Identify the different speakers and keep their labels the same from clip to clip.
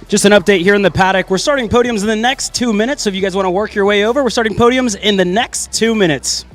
Speaker 1: Just an update here in the paddock. We're starting podiums in the next 2 minutes, so if you guys want to work your way over, we're starting podiums in the next 2 minutes.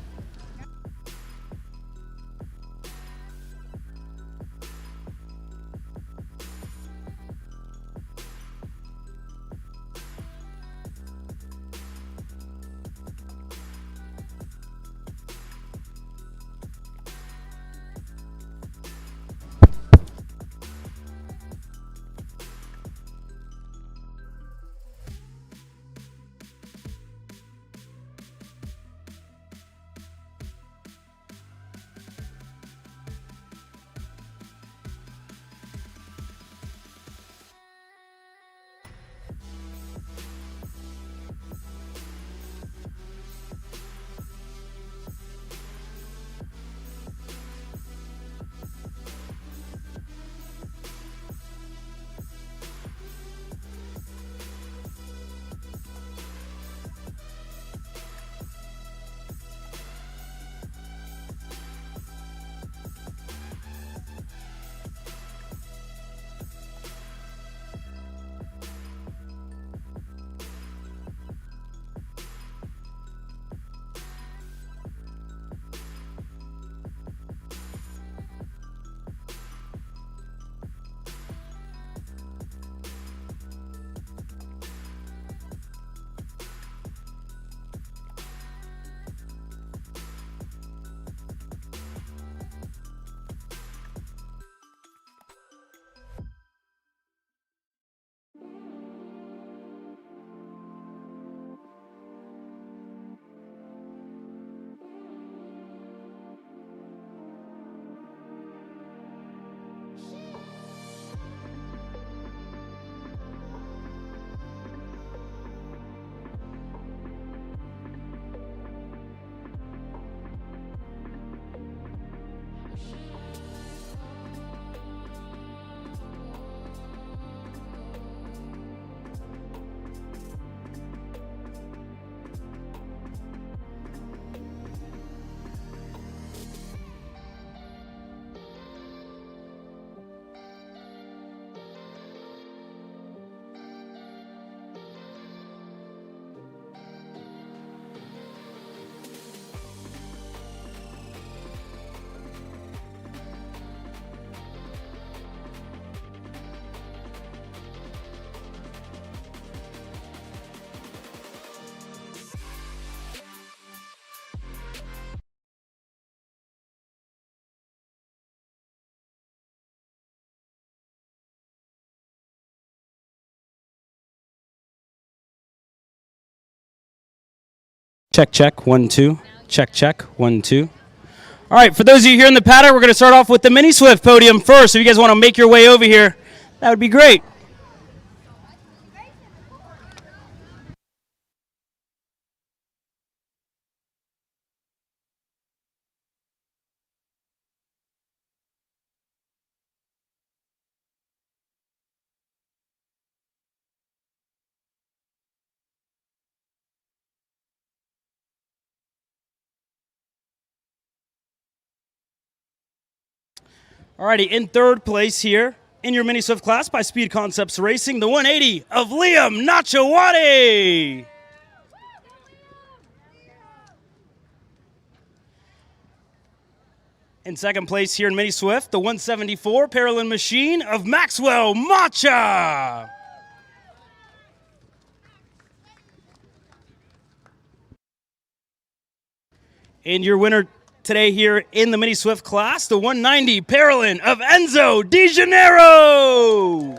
Speaker 1: Check, check, 1, 2. Check, check, 1, 2. All right, for those of you here in the paddock, we're going to start off with the Mini Swift podium first. If you guys want to make your way over here, that would be great. Alrighty, in third place here in your Mini Swift class by Speed Concepts Racing, the 180 of Liam Nachawati. In second place here in Mini Swift, the 174 Parallel Machine of Maxwell Macha. And your winner today here in the Mini Swift class, the 190 Parallel of Enzo De Janeiro.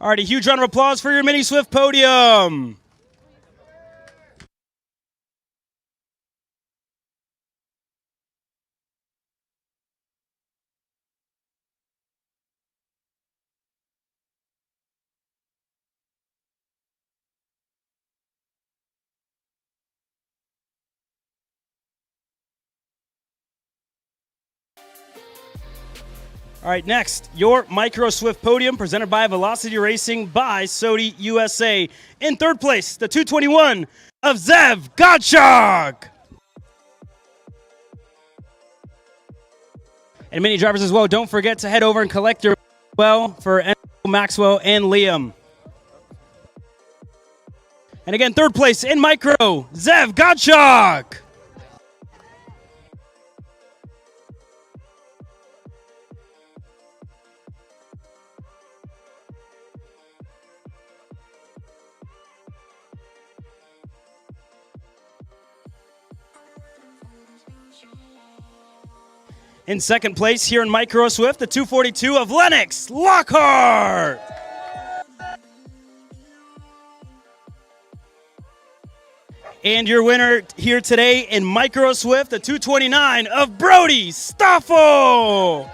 Speaker 1: All right, a huge round of applause for your Mini Swift podium. All right, next, your Micro Swift Podium presented by Velocity Racing by Sodi USA. In third place, the 221 of Zev Gottschalk. And mini drivers as well, don't forget to head over and collect your for Maxwell and Liam. And again, third place in Micro, Zev Gottschalk. In second place here in Micro Swift, the 242 of Lennox Lockhart. And your winner here today in Micro Swift, the 229 of Brody Stoffel.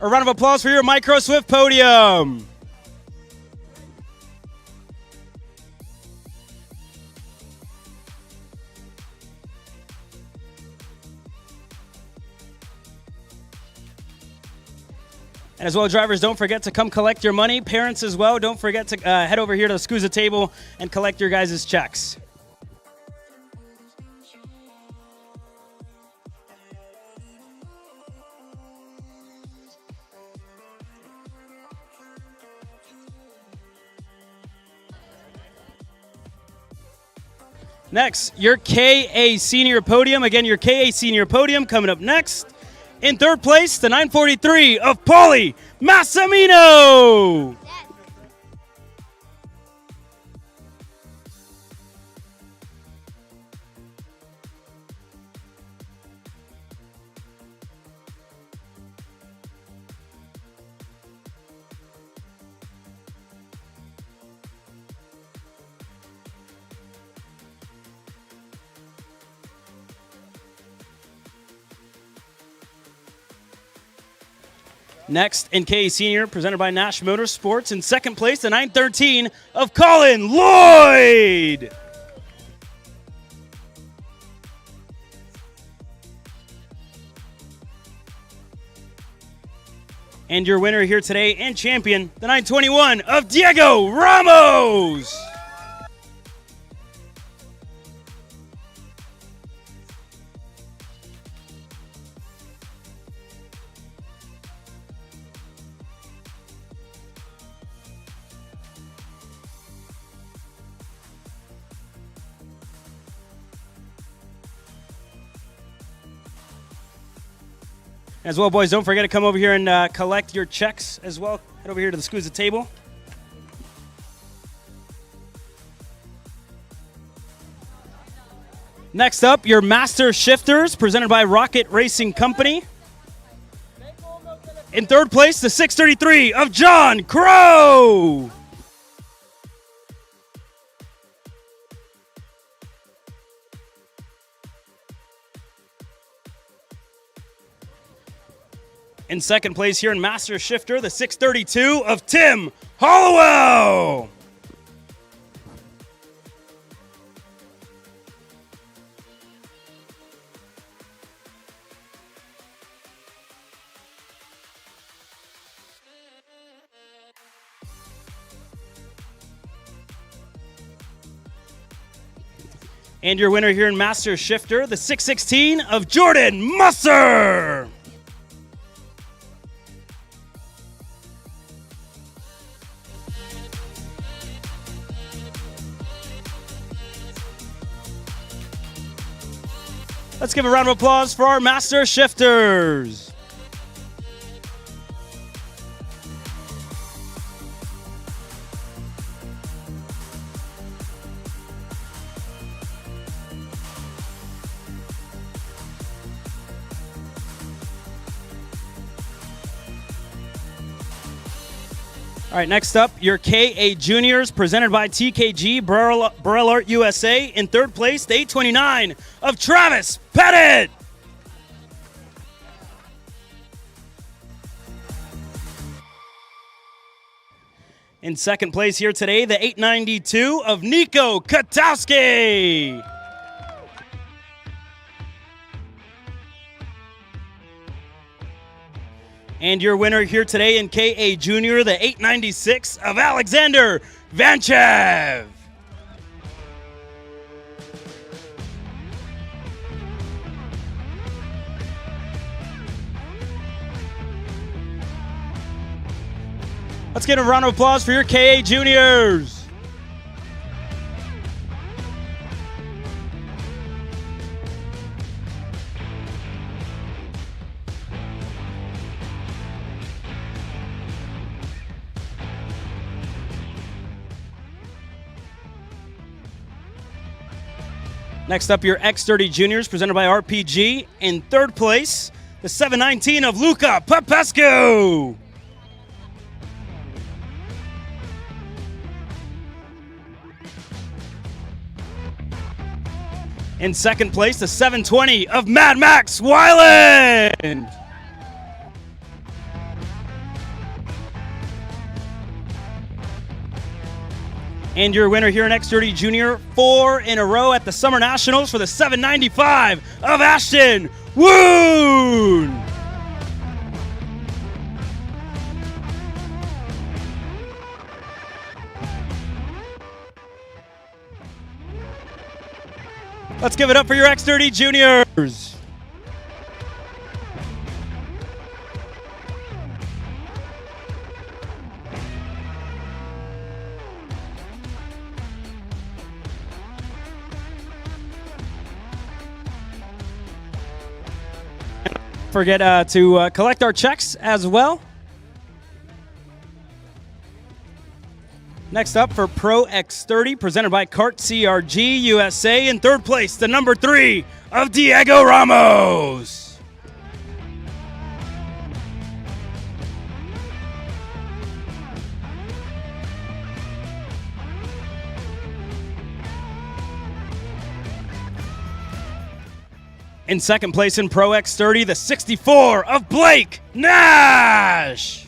Speaker 1: A round of applause for your Micro Swift Podium. And as well, drivers, don't forget to come collect your money. Parents as well, don't forget to head over here to the SKUSA table and collect your guys' checks. Next, your KA Senior Podium. Again, your KA Senior Podium coming up next. In third place, the 943 of Paulie Massimino. Next, in KA Senior, presented by Nash Motorsports. In second place, the 913 of Colin Lloyd. And your winner here today and champion, the 921 of Diego Ramos. As well, boys, don't forget to come over here and collect your checks as well. Head over here to the SKUSA table. Next up, your Master Shifters, presented by Rocket Racing Company. In third place, the 633 of John Crow. In second place here in Master Shifter, the 632 of Tim Hollowell. And your winner here in Master Shifter, the 616 of Jordan Musser. Let's give a round of applause for our Master Shifters. All right, next up, your KA Juniors, presented by TKG Burrell Art USA. In third place, the 829 of Travis Pettit. In second place here today, the 892 of Nico Katowski. And your winner here today in KA Junior, the 896 of Alexander Vanchev. Let's get a round of applause for your KA Juniors. Next up, your X30 Juniors presented by RPG. In third place, the 719 of Luca Popescu. In second place, the 720 of Mad Max Weiland. And your winner here in X30 Junior, 4 in a row at the Summer Nationals for the 795 of Ashton Woon. Let's give it up for your X30 Juniors. Forget to collect our checks as well. Next up for Pro X30, presented by Kart CRG USA. In third place, the number 3 of Diego Ramos. In second place in Pro X30, the 64 of Blake Nash.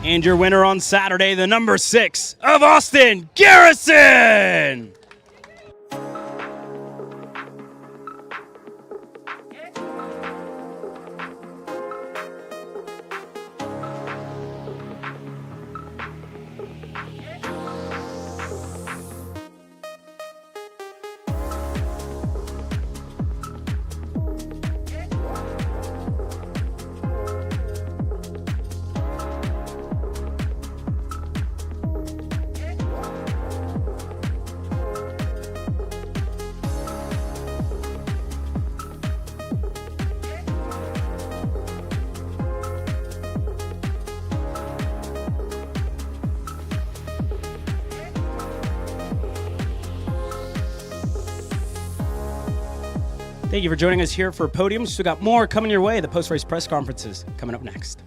Speaker 1: And your winner on Saturday, the number 6 of Austin Garrison. Thank you for joining us here for Podiums. We got more coming your way. The post-race press conferences coming up next.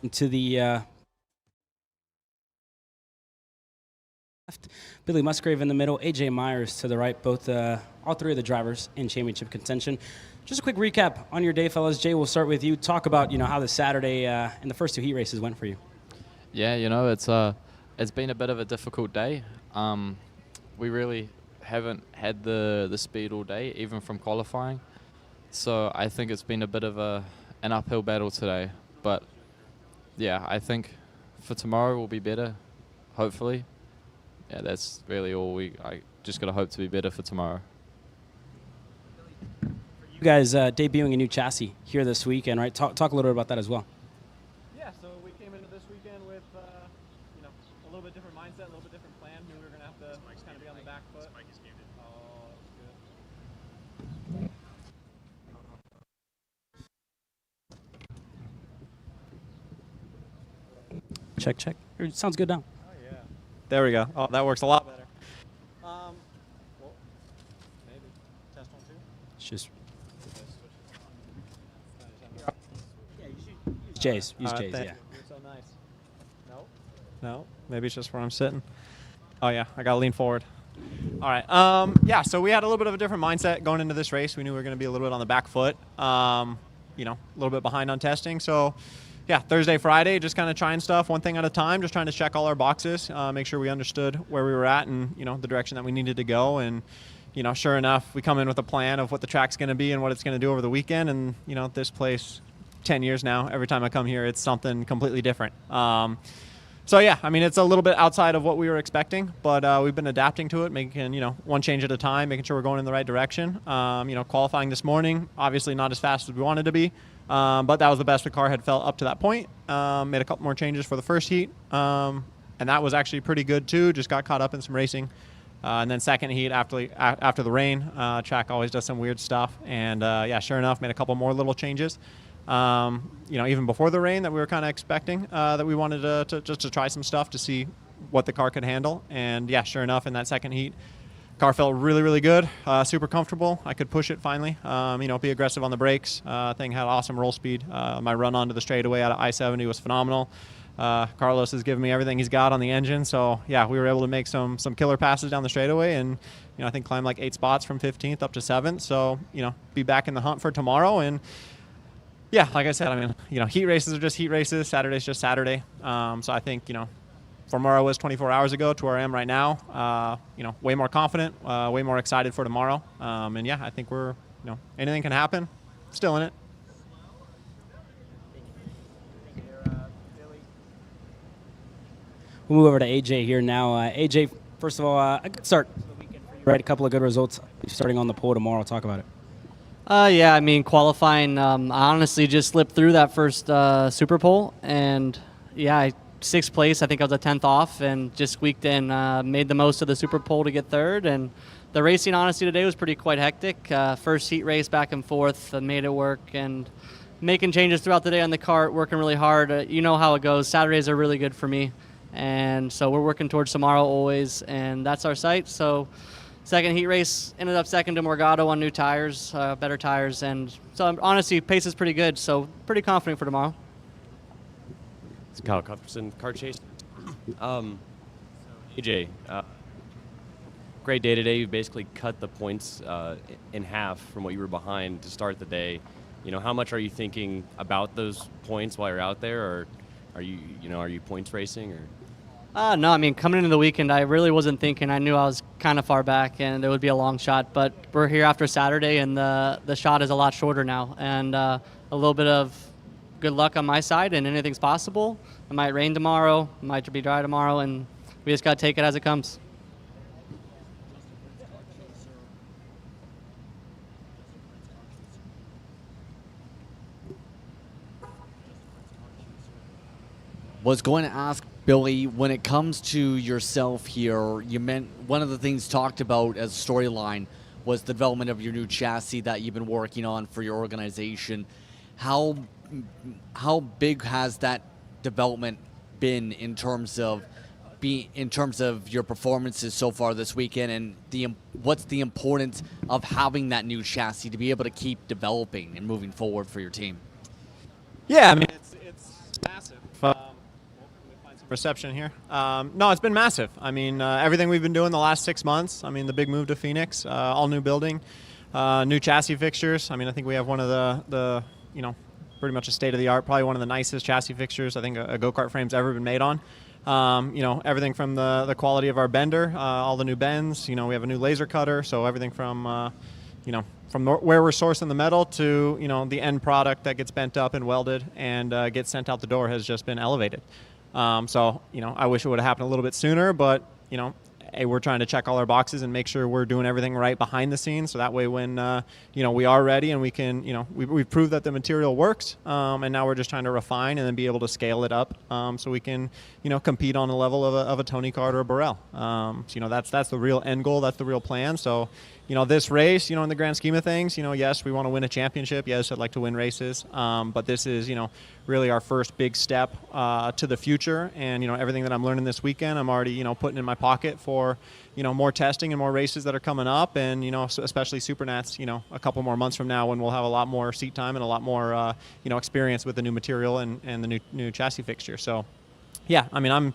Speaker 1: to the left, Billy Musgrave in the middle, AJ Myers to the right, both all three of the drivers in championship contention. Just a quick recap on your day, fellas. Jay, we'll start with you. Talk about how the Saturday and the first two heat races went for you.
Speaker 2: Yeah, it's been a bit of a difficult day. We really haven't had the speed all day, even from qualifying. So I think it's been a bit of an uphill battle today. But yeah, I think for tomorrow will be better, hopefully. Yeah, that's really all I just got to hope to be better for tomorrow.
Speaker 1: You guys debuting a new chassis here this weekend, right? Talk a little bit about that as well.
Speaker 3: Yeah, so we came into this weekend with a little bit different mindset, a little bit different plan. Knew we were going to have to kind of be on the back foot. Oh,
Speaker 1: that's good. Check. It sounds good now.
Speaker 3: Oh, yeah. There we go. Oh, that works a lot better. Well, maybe. Test 1, 2.
Speaker 1: It's just... Use Jay's, yeah.
Speaker 3: You're so nice. No, maybe it's just where I'm sitting. Oh yeah, I gotta lean forward. All right. Yeah. So we had a little bit of a different mindset going into this race. We knew we were going to be a little bit on the back foot. A little bit behind on testing. So, yeah, Thursday, Friday, just kind of trying stuff one thing at a time. Just trying to check all our boxes, make sure we understood where we were at and the direction that we needed to go. And sure enough, we come in with a plan of what the track's going to be and what it's going to do over the weekend. And this place. 10 years now, every time I come here, it's something completely different. So yeah, I mean, it's a little bit outside of what we were expecting, but we've been adapting to it, making, one change at a time, making sure we're going in the right direction. Qualifying this morning, obviously not as fast as we wanted to be, but that was the best the car had felt up to that point. Made a couple more changes for the first heat, and that was actually pretty good too. Just got caught up in some racing. And then second heat after the rain, track always does some weird stuff. And yeah, sure enough, made a couple more little changes. Even before the rain that we were kind of expecting, that we wanted to try some stuff to see what the car could handle. And yeah, sure enough, in that second heat, car felt really, really good, super comfortable. I could push it finally, be aggressive on the brakes. Thing had awesome roll speed. My run onto the straightaway out of I-70 was phenomenal. Carlos has given me everything he's got on the engine. So yeah, we were able to make some killer passes down the straightaway and, I think climb like 8 spots from 15th up to 7th. So, be back in the hunt for tomorrow. And yeah, like I said, I mean, heat races are just heat races. Saturday's just Saturday. So I think, from where I was 24 hours ago to where I am right now, way more confident, way more excited for tomorrow. And yeah, I think we're, anything can happen. Still in it.
Speaker 1: We'll move over to AJ here now. AJ, first of all, a good start. Right, a couple of good results. Starting on the pole tomorrow. Talk about it.
Speaker 4: Yeah, I mean, qualifying, I honestly just slipped through that first Super Pole, and yeah, 6th place. I think I was a 10th off, and just squeaked in, made the most of the Super Pole to get third. And the racing, honestly, today was pretty quite hectic. First heat race back and forth, made it work, and making changes throughout the day on the kart, working really hard. You know how it goes. Saturdays are really good for me, and so we're working towards tomorrow always, and that's our sight. So. Second heat race, ended up second to Morgado on new tires, better tires, and so honestly, pace is pretty good, so pretty confident for tomorrow.
Speaker 5: It's Kyle Cuthbertson, Kart Chase. AJ, great day today. You basically cut the points in half from what you were behind to start the day. How much are you thinking about those points while you're out there, or are you points racing, or?
Speaker 4: No, I mean, coming into the weekend, I really wasn't thinking. I knew I was kind of far back and it would be a long shot, but we're here after Saturday and the shot is a lot shorter now, and a little bit of good luck on my side, and anything's possible. It might rain tomorrow, it might be dry tomorrow, and we just got to take it as it comes.
Speaker 6: Was going to ask Billy, when it comes to yourself here, you meant one of the things talked about as storyline was the development of your new chassis that you've been working on for your organization. How big has that development been in terms of your performances so far this weekend, and what's the importance of having that new chassis to be able to keep developing and moving forward for your team?
Speaker 3: Yeah, I mean, it's massive reception here. No, it's been massive. I mean, everything we've been doing the last 6 months. I mean, the big move to Phoenix, all new building, new chassis fixtures. I mean, I think we have one of the pretty much a state of the art, probably one of the nicest chassis fixtures I think a go-kart frame's ever been made on. Everything from the quality of our bender, all the new bends. We have a new laser cutter, so everything from from where we're sourcing the metal to the end product that gets bent up and welded and gets sent out the door has just been elevated. I wish it would have happened a little bit sooner, but hey, we're trying to check all our boxes and make sure we're doing everything right behind the scenes, so that way when we are ready and we can we've proved that the material works, and now we're just trying to refine and then be able to scale it up, so we can compete on the level of a Tony Kart or a Burrell. That's the real end goal. That's the real plan. So this race, in the grand scheme of things, yes, we want to win a championship. Yes, I'd like to win races. But this is, really our first big step to the future. And, everything that I'm learning this weekend, I'm already, putting in my pocket for, more testing and more races that are coming up. And, especially Supernats, a couple more months from now when we'll have a lot more seat time and a lot more, experience with the new material and the new chassis fixture. So, yeah, I mean, I'm,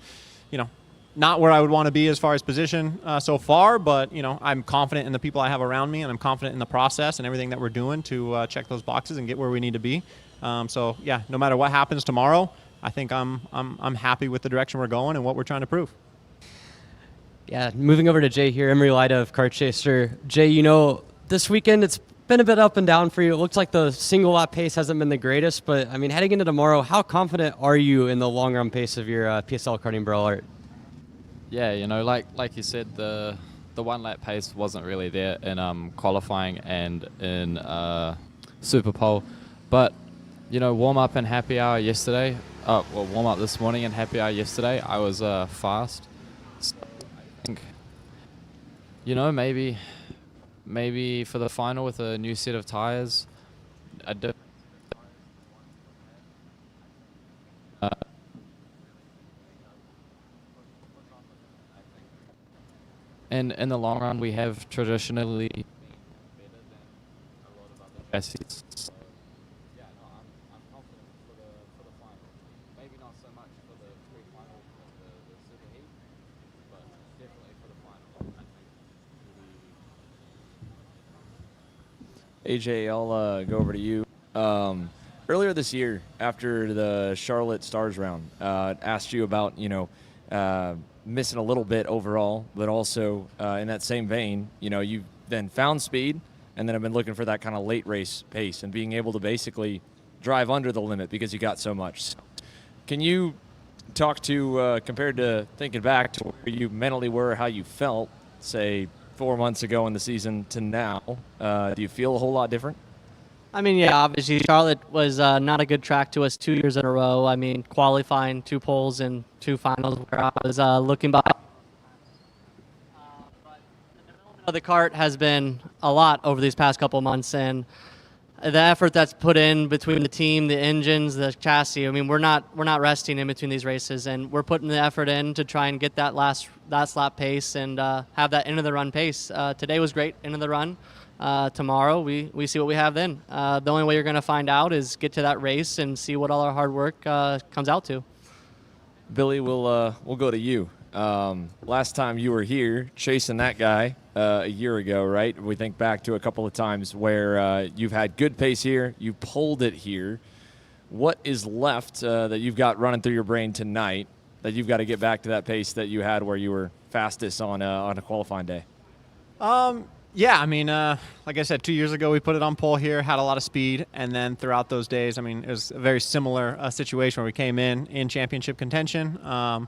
Speaker 3: not where I would want to be as far as position so far, but I'm confident in the people I have around me, and I'm confident in the process and everything that we're doing to check those boxes and get where we need to be. So yeah, no matter what happens tomorrow, I think I'm happy with the direction we're going and what we're trying to prove.
Speaker 7: Yeah, moving over to Jay here, Emery Lida of Kart Chaser. Jay, this weekend it's been a bit up and down for you. It looks like the single lap pace hasn't been the greatest, but I mean, heading into tomorrow, how confident are you in the long run pace of your PSL karting Burrell art?
Speaker 2: Yeah, like you said, the 1 lap pace wasn't really there in qualifying and in Super Pole, but warm up and happy hour yesterday. Warm up this morning and happy hour yesterday. I was fast. So I think, maybe for the final with a new set of tires, and in the long run, we have traditionally better than a lot of other chassis. So, yeah, no, I'm confident for the final. Maybe not so much for the pre-final of the Super Heat, but definitely for the final. I think
Speaker 5: AJ, I'll go over to you. Earlier this year, after the Charlotte Stars round, asked you about, missing a little bit overall, but also in that same vein, you've then found speed and then have been looking for that kind of late race pace and being able to basically drive under the limit because you got so much. So can you talk to, compared to thinking back to where you mentally were, how you felt, say, 4 months ago in the season to now, do you feel a whole lot different?
Speaker 4: I mean, yeah, obviously Charlotte was not a good track to us 2 years in a row. I mean, qualifying 2 poles and 2 finals where I was looking by. But the development of the kart has been a lot over these past couple months, and the effort that's put in between the team, the engines, the chassis. I mean, we're not resting in between these races, and we're putting the effort in to try and get that last lap pace and have that end of the run pace. Today was great, end of the run. Tomorrow we see what we have then. The only way you're going to find out is get to that race and see what all our hard work comes out to.
Speaker 5: Billy, we'll go to you. Last time you were here chasing that guy a year ago, right? We think back to a couple of times where you've had good pace here, you pulled it here. What is left that you've got running through your brain tonight that you've got to get back to that pace that you had where you were fastest on a qualifying day?
Speaker 3: Yeah, I mean, like I said, 2 years ago we put it on pole here, had a lot of speed, and then throughout those days, I mean, it was a very similar situation where we came in championship contention. I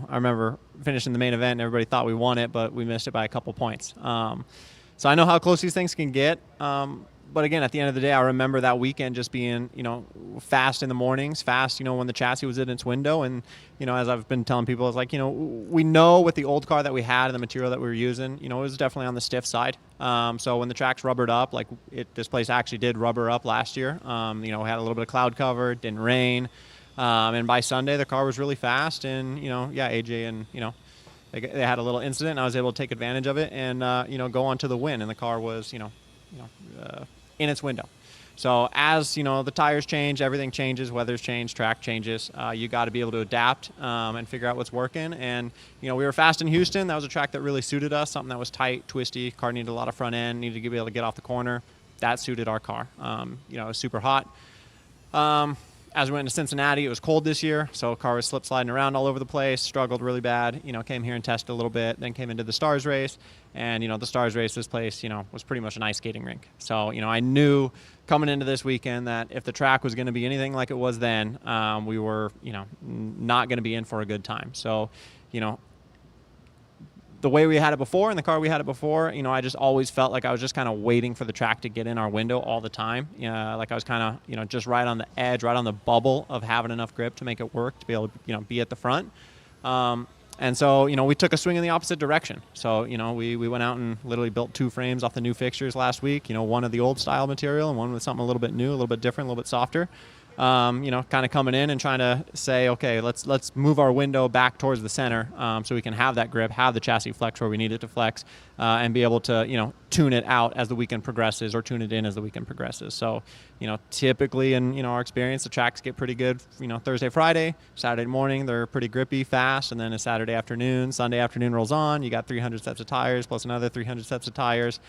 Speaker 3: remember finishing the main event, and everybody thought we won it, but we missed it by a couple points. So I know how close these things can get. But again, at the end of the day, I remember that weekend just being, fast in the mornings, fast, when the chassis was in its window. And, as I've been telling people, it's like, we know with the old car that we had and the material that we were using, it was definitely on the stiff side. So when the track's rubbered up, like this place actually did rubber up last year. We had a little bit of cloud cover, didn't rain. And by Sunday, the car was really fast. And, AJ and, they had a little incident, and I was able to take advantage of it and, go on to the win. And the car was, in its window. So as, you know, the tires change, everything changes, weathers change, track changes. You got to be able to adapt and figure out what's working. And, you know, we were fast in Houston. That was a track that really suited us, something that was tight, twisty. Car needed a lot of front end, needed to be able to get off the corner. That suited our car. You know, it was super hot. As we went to Cincinnati, it was cold this year, so the car was slip sliding around all over the place, struggled really bad. You know, came here and tested a little bit, then came into the Stars race. And, you know, the Stars race, this place, you know, was pretty much an ice skating rink. So, you know, I knew coming into this weekend that if the track was going to be anything like it was then, we were, you know, not going to be in for a good time. So, you know, the way we had it before, in the car we had it before, you know, I just always felt like I was just kind of waiting for the track to get in our window all the time. Like I was kind of, you know, just right on the edge, right on the bubble of having enough grip to make it work, to be able to, you know, be at the front. And so, you know, we took a swing in the opposite direction. So, you know, we went out and literally built 2 frames off the new fixtures last week, you know, one of the old style material and one with something a little bit new, a little bit different, a little bit softer. You know, kind of coming in and trying to say, okay, let's move our window back towards the center so we can have that grip, have the chassis flex where we need it to flex, and be able to, you know, tune it out as the weekend progresses or tune it in as the weekend progresses. So, you know, typically in, you know, our experience, the tracks get pretty good, you know, Thursday, Friday, Saturday morning, they're pretty grippy, fast, and then a Saturday afternoon, Sunday afternoon rolls on, you got 300 sets of tires plus another 300 sets of tires.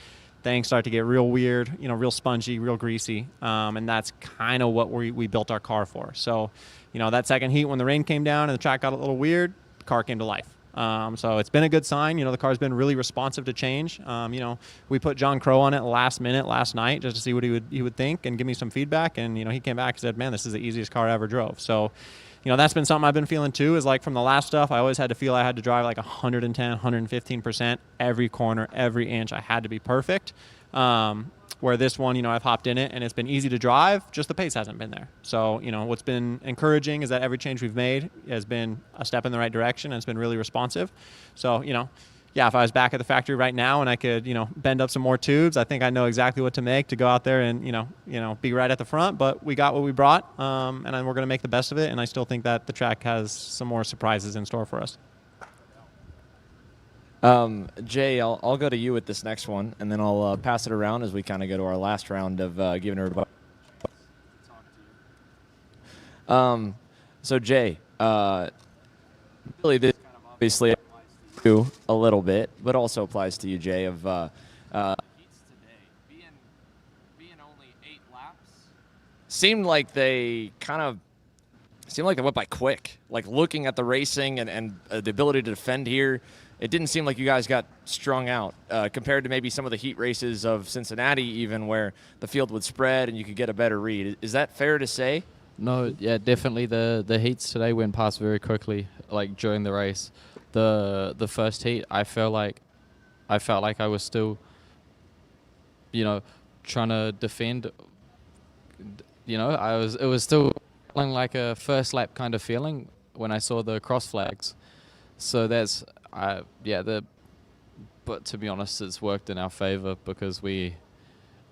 Speaker 3: Things start to get real weird, you know, real spongy, real greasy, and that's kind of what we built our car for. So, you know, that second heat when the rain came down and the track got a little weird, the car came to life. So it's been a good sign. You know, the car's been really responsive to change. You know, we put John Crow on it last minute last night just to see what he would think and give me some feedback. And, you know, he came back and said, man, this is the easiest car I ever drove. So, you know, that's been something I've been feeling too, is like from the last stuff, I always had to feel I had to drive like 110, 115%, every corner, every inch. I had to be perfect. Where this one, you know, I've hopped in it and it's been easy to drive, just the pace hasn't been there. So, you know, what's been encouraging is that every change we've made has been a step in the right direction and it's been really responsive. So, you know, yeah, if I was back at the factory right now and I could, you know, bend up some more tubes, I think I know exactly what to make to go out there and, you know, be right at the front. But we got what we brought, and we're going to make the best of it. And I still think that the track has some more surprises in store for us.
Speaker 8: Jay, I'll go to you with this next one, and then I'll pass it around as we kind of go to our last round of giving everybody. So Jay, really this obviously applies to you a little bit, but also applies to you, Jay. Of heats today being only 8 laps, seemed like they went by quick. Like looking at the racing and the ability to defend here. It didn't seem like you guys got strung out compared to maybe some of the heat races of Cincinnati even where the field would spread and you could get a better read. Is that fair to say?
Speaker 2: No, yeah, definitely the heats today went past very quickly, like during the race. The first heat, I felt like I was still, you know, trying to defend. You know, it was still feeling like a first lap kind of feeling when I saw the cross flags. So that's but to be honest, it's worked in our favor because we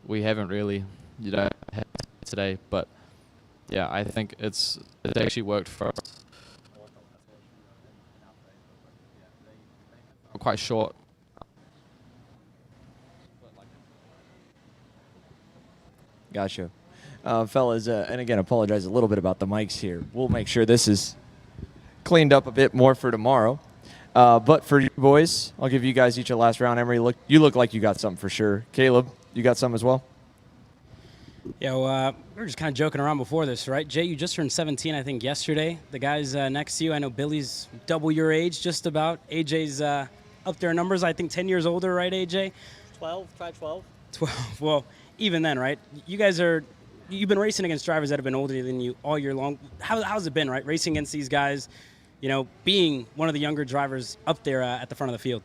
Speaker 2: haven't really, you know, had today. But yeah, I think it's actually worked for us. We're quite short.
Speaker 8: Gotcha. Fellas, and again, apologize a little bit about the mics here. We'll make sure this is cleaned up a bit more for tomorrow. But for you boys, I'll give you guys each a last round. Emery, you look like you got something for sure. Caleb, you got something as well?
Speaker 1: Yeah, well, we were just kind of joking around before this, right? Jay, you just turned 17, I think, yesterday. The guys next to you, I know Billy's double your age, just about. AJ's up there in numbers, I think 10 years older, right, AJ?
Speaker 4: 12, try 12.
Speaker 1: 12. Well, even then, right? You guys you've been racing against drivers that have been older than you all year long. How's it been, right? Racing against these guys, you know, being one of the younger drivers up there at the front of the field.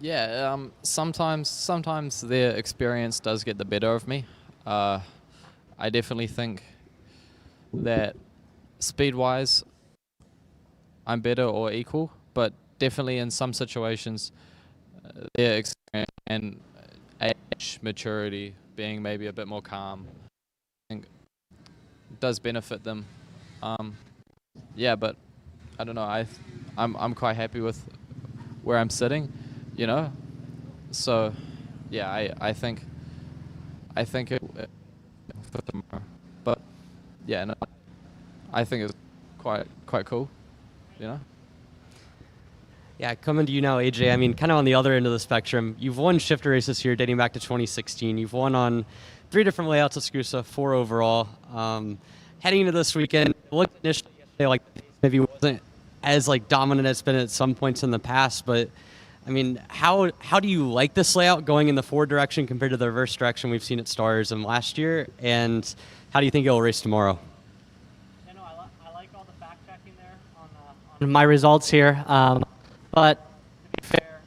Speaker 2: Yeah, sometimes their experience does get the better of me. I definitely think that speed-wise, I'm better or equal, but definitely in some situations, their experience and age, maturity, being maybe a bit more calm, I think does benefit them. Yeah, but I don't know. I'm quite happy with where I'm sitting, you know. So, yeah, I think for tomorrow. But yeah, no, I think it's quite cool, you know.
Speaker 7: Yeah, coming to you now, AJ. I mean, kind of on the other end of the spectrum, you've won shifter races here dating back to 2016. You've won on 3 different layouts of SKUSA, 4 overall. Heading into this weekend, it looked initially yesterday like maybe wasn't as like dominant as it's been at some points in the past, but I mean, how do you like this layout going in the forward direction compared to the reverse direction we've seen at Stars and last year? And how do you think it'll race tomorrow?
Speaker 4: I know I like all the fact checking there on my results here. But to be fair,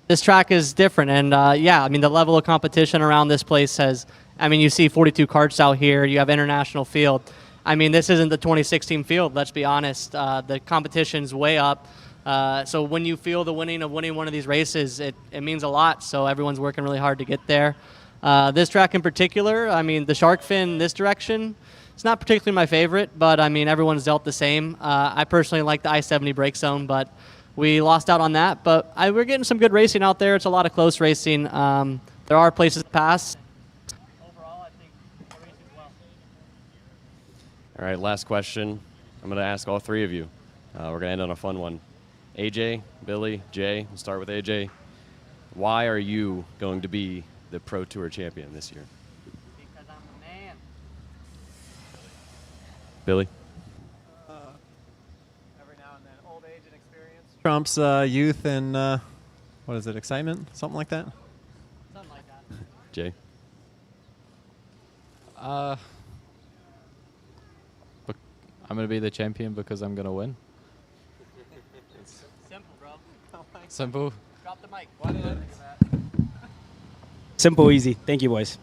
Speaker 4: this track is different. And yeah, I mean, the level of competition around this place you see 42 karts out here. You have international field. I mean, this isn't the 2016 field, let's be honest. The competition's way up. So when you feel the winning one of these races, it means a lot. So everyone's working really hard to get there. This track in particular, I mean, the shark fin this direction, it's not particularly my favorite, but I mean, everyone's dealt the same. I personally like the I-70 brake zone, but we lost out on that. But we're getting some good racing out there. It's a lot of close racing. There are places to pass. Overall, I think the race is well.
Speaker 5: All right, last question. I'm going to ask all 3 of you. We're going to end on a fun one. AJ, Billy, Jay, we'll start with AJ. Why are you going to be the Pro Tour champion this year?
Speaker 4: Because I'm a man.
Speaker 5: Billy?
Speaker 3: Every now and then, old age and experience trumps youth and what is it, excitement, something like that.
Speaker 4: Something like that.
Speaker 5: Jay?
Speaker 2: I'm going to be the champion because I'm going to win.
Speaker 4: Simple, bro.
Speaker 2: Simple.
Speaker 4: Drop the mic.
Speaker 1: Simple, easy. Thank you, boys.